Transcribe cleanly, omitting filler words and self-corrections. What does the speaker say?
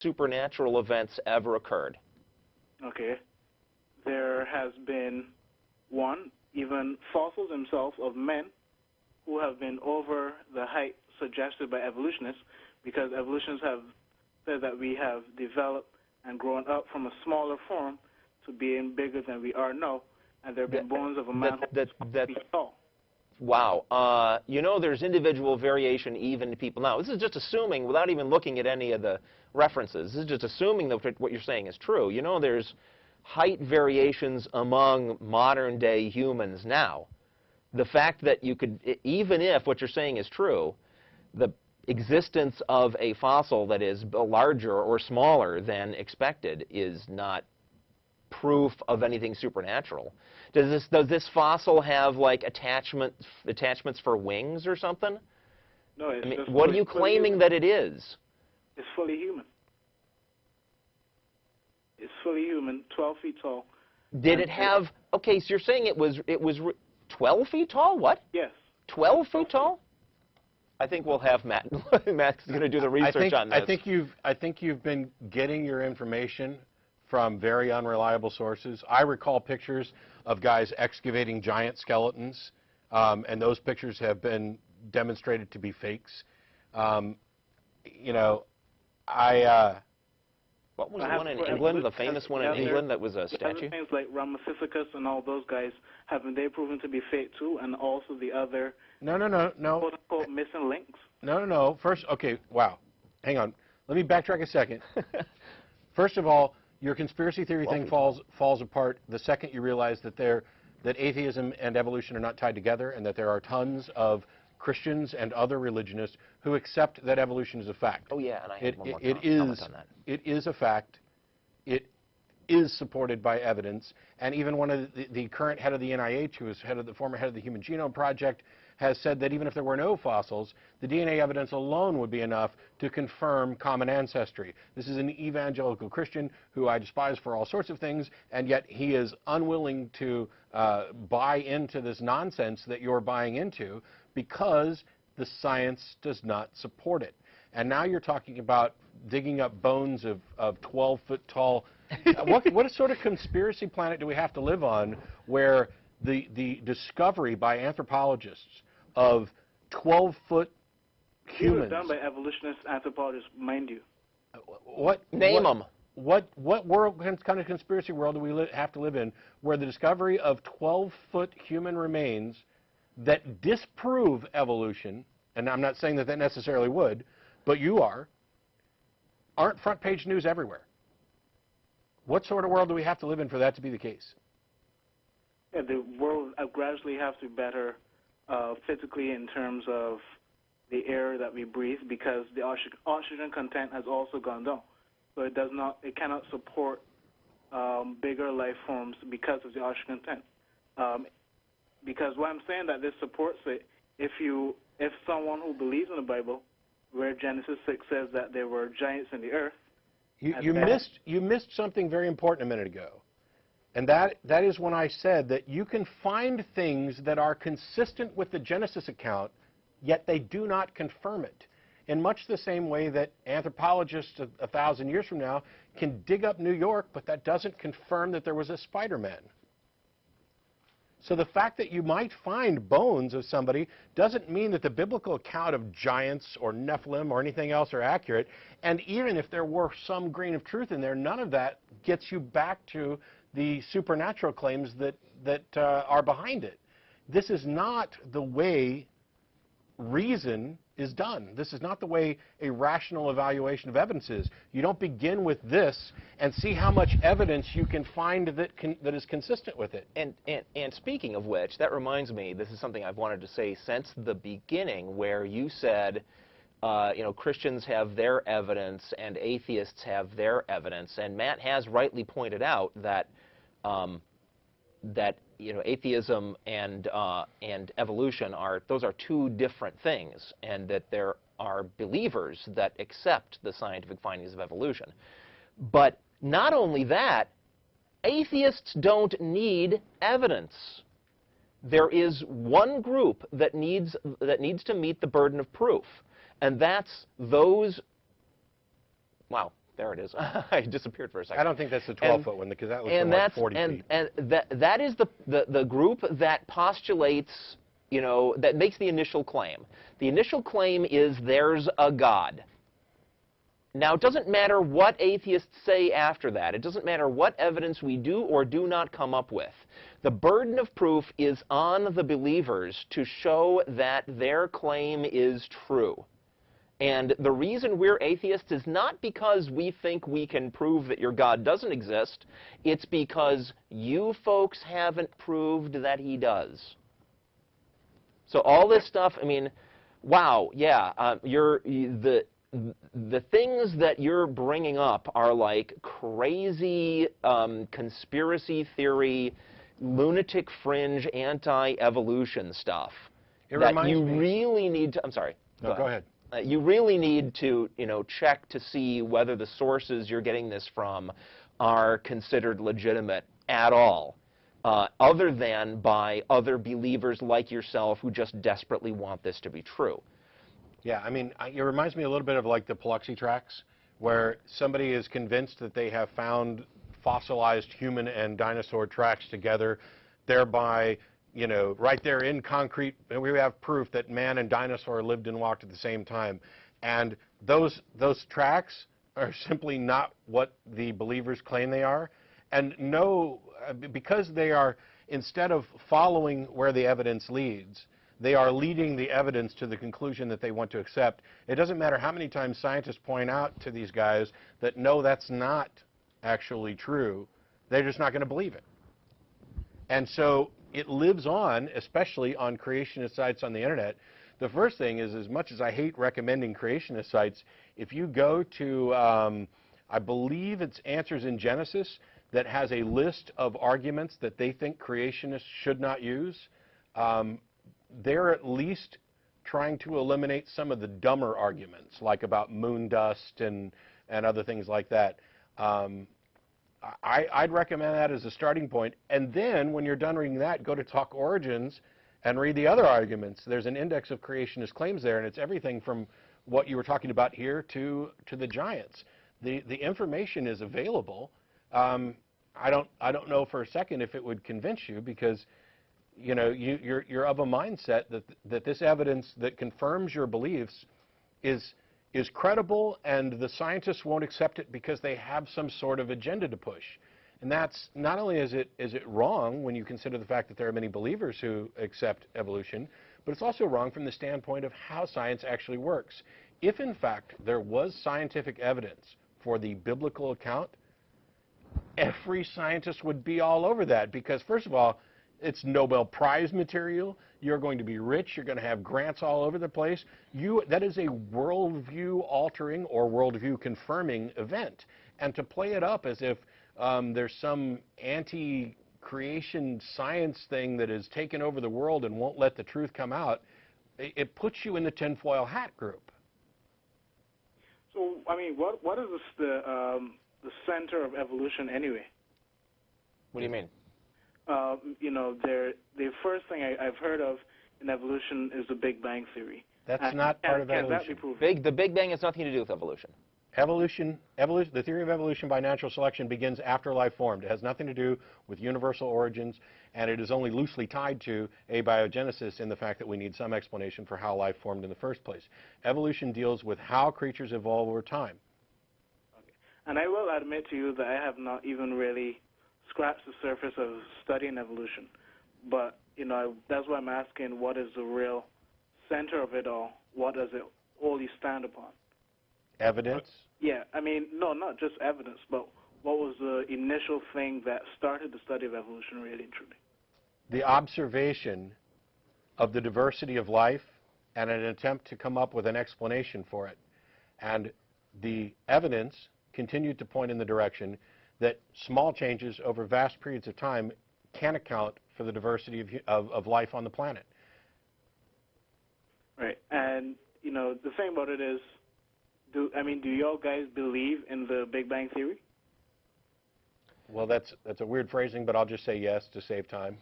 supernatural events ever occurred? Okay. There has been one, even fossils themselves of men who have been over the height suggested by evolutionists, because evolutionists have said that we have developed and grown up from a smaller form to being bigger than we are now, and there have been bones of a man who feet tall. Wow. You know, there's individual variation even to people now. This is just assuming, without even looking at any of the references, this is just assuming that what you're saying is true. You know, there's height variations among modern-day humans now. The fact that you could, even if what you're saying is true, the existence of a fossil that is larger or smaller than expected is not proof of anything supernatural. Does this fossil have like attachments for wings or something? No, it's just what are you claiming that it is? It's fully human. It's fully human, 12 feet tall. Did it have? Okay, so you're saying it was 12 feet tall? What? Yes. 12 feet tall? I think we'll have Matt. Matt's going to do the research on this. I think you've been getting your information from very unreliable sources. I recall pictures of guys excavating giant skeletons, and those pictures have been demonstrated to be fakes. You know, what was the one in England, the famous one in England that was a statue? Things like Ramasiphicus and all those guys, haven't they proven to be fake too? And also the other quote-unquote missing links? No. First, okay, wow. Hang on. Let me backtrack a second. First of all, your conspiracy theory thing falls apart the second you realize that atheism and evolution are not tied together, and that there are tons of Christians and other religionists who accept that evolution is a fact. Oh yeah, and I had one more comment on that. It is a fact. It is supported by evidence, and even one of the current head of the NIH, who is the former head of the Human Genome Project, has said that even if there were no fossils, the DNA evidence alone would be enough to confirm common ancestry. This is an evangelical Christian who I despise for all sorts of things, and yet he is unwilling to buy into this nonsense that you're buying into because the science does not support it. And now you're talking about digging up bones of 12-foot tall. What sort of conspiracy planet do we have to live on where the discovery by anthropologists of 12-foot humans... It was done by evolutionist anthropologists, mind you. Name them. What world, kind of conspiracy world do we have to live in where the discovery of 12-foot human remains that disprove evolution, and I'm not saying that necessarily would, but aren't front page news everywhere? What sort of world do we have to live in for that to be the case? Yeah, the world gradually has to be better physically in terms of the air that we breathe, because the oxygen content has also gone down. So it cannot support bigger life forms because of the oxygen content. Because what I'm saying that this supports it, if someone who believes in the Bible, where Genesis 6 says that there were giants in the earth, you missed something very important a minute ago, and that is when I said that you can find things that are consistent with the Genesis account, yet they do not confirm it. In much the same way that anthropologists 1,000 years from now can dig up New York, but that doesn't confirm that there was a Spider-Man. So the fact that you might find bones of somebody doesn't mean that the biblical account of giants or Nephilim or anything else are accurate. And even if there were some grain of truth in there, none of that gets you back to the supernatural claims that are behind it. This is not the way reason is done. This is not the way a rational evaluation of evidence is. You don't begin with this and see how much evidence you can find that is consistent with it. And speaking of which, that reminds me, this is something I've wanted to say since the beginning, where you said, you know, Christians have their evidence and atheists have their evidence. And Matt has rightly pointed out that you know, atheism and evolution those are two different things, and that there are believers that accept the scientific findings of evolution. But not only that, atheists don't need evidence. There is one group that needs to meet the burden of proof, and that's those. Wow, There it is. I disappeared for a second. I don't think that's the 12-foot one, because that looks and like that's 40 feet. and that is the group that postulates, you know, that makes the initial claim. The initial claim is there's a God. Now, it doesn't matter what atheists say after that. It doesn't matter what evidence we do or do not come up with. The burden of proof is on the believers to show that their claim is true. And the reason we're atheists is not because we think we can prove that your God doesn't exist. It's because you folks haven't proved that he does. So all this stuff, I mean, wow, yeah, the things that you're bringing up are like crazy conspiracy theory, lunatic fringe, anti-evolution stuff that you really need to. I'm sorry. No, go ahead. You really need to, you know, check to see whether the sources you're getting this from are considered legitimate at all, other than by other believers like yourself who just desperately want this to be true. Yeah, I mean, it reminds me a little bit of like the Biloxi tracks, where somebody is convinced that they have found fossilized human and dinosaur tracks together, thereby, you know, right there in concrete, we have proof that man and dinosaur lived and walked at the same time. And those tracks are simply not what the believers claim they are. And no, because they are, instead of following where the evidence leads, they are leading the evidence to the conclusion that they want to accept. It doesn't matter how many times scientists point out to these guys that, no, that's not actually true. They're just not going to believe it. And so it lives on, especially on creationist sites on the internet. The first thing is, as much as I hate recommending creationist sites, if you go to, I believe it's Answers in Genesis, that has a list of arguments that they think creationists should not use, they're at least trying to eliminate some of the dumber arguments, like about moon dust and other things like that. I'd recommend that as a starting point. And then, when you're done reading that, go to Talk Origins and read the other arguments. There's an index of creationist claims there, and it's everything from what you were talking about here to the giants. The information is available. I don't know for a second if it would convince you, because you know, you're of a mindset that this evidence that confirms your beliefs is credible, and the scientists won't accept it because they have some sort of agenda to push. And that's, not only is it wrong when you consider the fact that there are many believers who accept evolution, but it's also wrong from the standpoint of how science actually works. If in fact there was scientific evidence for the biblical account, every scientist would be all over that, because first of all, it's Nobel Prize material. You're going to be rich. You're going to have grants all over the place. That is a worldview altering or worldview confirming event. And to play it up as if there's some anti-creation science thing that has taken over the world and won't let the truth come out, it puts you in the tinfoil hat group. So, I mean, what is the center of evolution anyway? What do you mean? You know, the first thing I've heard of in evolution is the Big Bang Theory. That's not part of evolution. Can that be proven? The Big Bang has nothing to do with evolution. The theory of evolution by natural selection begins after life formed. It has nothing to do with universal origins, and it is only loosely tied to abiogenesis in the fact that we need some explanation for how life formed in the first place. Evolution deals with how creatures evolve over time. Okay. And I will admit to you that I have not even really scratched the surface of studying evolution. But, you know, that's why I'm asking, what is the real center of it all? What does it wholly stand upon? Evidence? Yeah, I mean, no, not just evidence, but what was the initial thing that started the study of evolution really and truly? The observation of the diversity of life and an attempt to come up with an explanation for it. And the evidence continued to point in the direction that small changes over vast periods of time can account for the diversity of life on the planet. Right. And, you know, the thing about it is, do y'all guys believe in the Big Bang Theory? Well, that's a weird phrasing, but I'll just say yes to save time.